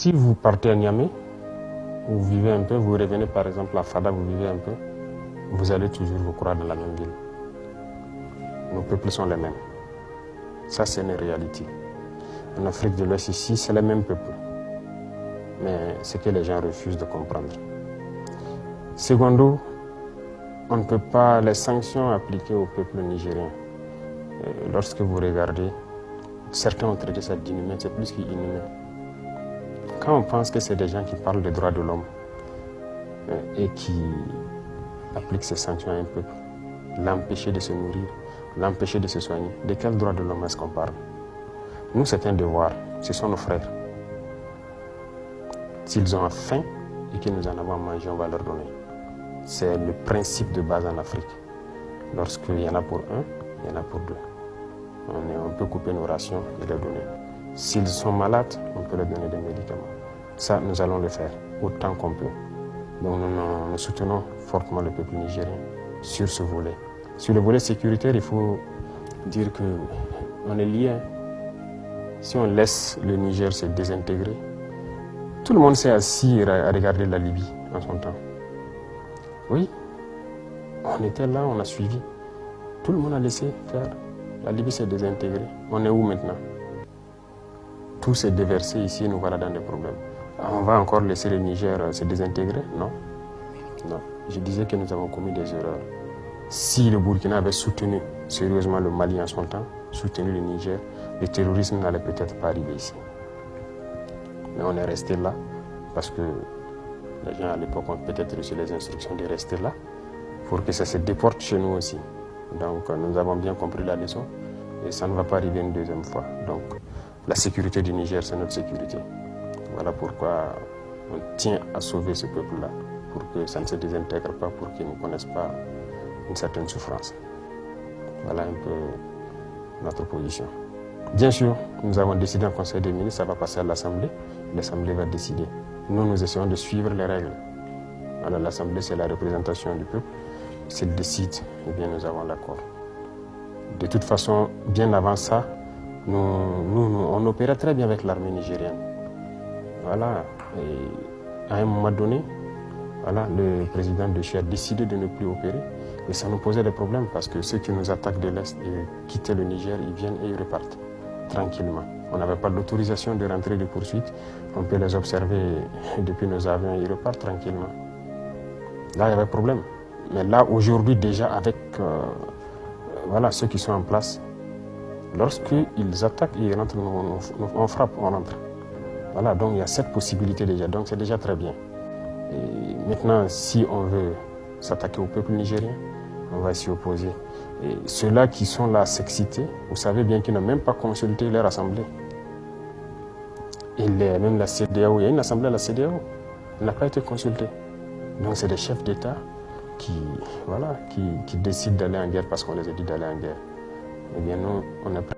Si vous partez à Niamey, vous vivez un peu, vous revenez par exemple à Fada, vous vivez un peu, vous allez toujours vous croire dans la même ville. Nos peuples sont les mêmes. Ça, c'est une réalité. En Afrique de l'Ouest, ici, c'est les mêmes peuples. Mais c'est que les gens refusent de comprendre. Secondo, on ne peut pas les sanctions appliquées au peuple nigérien. Lorsque vous regardez, certains ont traité ça d'inhumain, c'est plus qu'inhumain. Quand on pense que c'est des gens qui parlent des droits de l'homme et qui appliquent ces sanctions à un peuple, l'empêcher de se nourrir, l'empêcher de se soigner, de quel droit de l'homme est-ce qu'on parle? Nous, c'est un devoir, ce sont nos frères. S'ils ont faim et que nous en avons mangé, on va leur donner. C'est le principe de base en Afrique. Lorsqu'il y en a pour un, il y en a pour deux. On peut couper nos rations et les donner. S'ils sont malades, on peut leur donner des médicaments. Ça, nous allons le faire autant qu'on peut. Donc nous soutenons fortement le peuple nigérien sur ce volet. Sur le volet sécuritaire, il faut dire qu'on est liés. Si on laisse le Niger se désintégrer, tout le monde s'est assis à regarder la Libye en son temps. Oui, on était là, on a suivi. Tout le monde a laissé faire. La Libye s'est désintégrée. On est où maintenant? Tout s'est déversé ici, nous voilà dans des problèmes. On va encore laisser le Niger se désintégrer? Non. Non. Je disais que nous avons commis des erreurs. Si le Burkina avait soutenu sérieusement le Mali en son temps, soutenu le Niger, le terrorisme n'allait peut-être pas arriver ici. Mais on est resté là parce que les gens à l'époque ont peut-être reçu les instructions de rester là pour que ça se déporte chez nous aussi. Donc nous avons bien compris la leçon et ça ne va pas arriver une deuxième fois. Donc la sécurité du Niger, c'est notre sécurité. Voilà pourquoi on tient à sauver ce peuple-là, pour que ça ne se désintègre pas, pour qu'ils ne connaissent pas une certaine souffrance. Voilà un peu notre position. Bien sûr, nous avons décidé en Conseil des ministres, ça va passer à l'Assemblée. L'Assemblée va décider. Nous essayons de suivre les règles. Alors l'Assemblée, c'est la représentation du peuple. S'ils décident, eh bien, nous avons l'accord. De toute façon, bien avant ça, on opérait très bien avec l'armée nigérienne. Voilà. Et à un moment donné, voilà, le président de Chia a décidé de ne plus opérer. Et ça nous posait des problèmes parce que ceux qui nous attaquent de l'Est et quittent le Niger, ils viennent et ils repartent tranquillement. On n'avait pas d'autorisation de rentrer de poursuite. On peut les observer depuis nos avions et ils repartent tranquillement. Là, il y avait problème. Mais là, aujourd'hui, déjà, avec voilà, ceux qui sont en place, lorsqu'ils attaquent et ils rentrent, on frappe, on rentre. Voilà, donc il y a cette possibilité déjà. Donc c'est déjà très bien. Et maintenant, si on veut s'attaquer au peuple nigérien, on va s'y opposer. Et ceux-là qui sont là à s'exciter, vous savez bien qu'ils n'ont même pas consulté leur assemblée. Et même la CEDEAO, il y a une assemblée à la CEDEAO, elle n'a pas été consultée. Donc c'est des chefs d'État qui décident d'aller en guerre parce qu'on les a dit d'aller en guerre. Eh bien nous, on est prêts.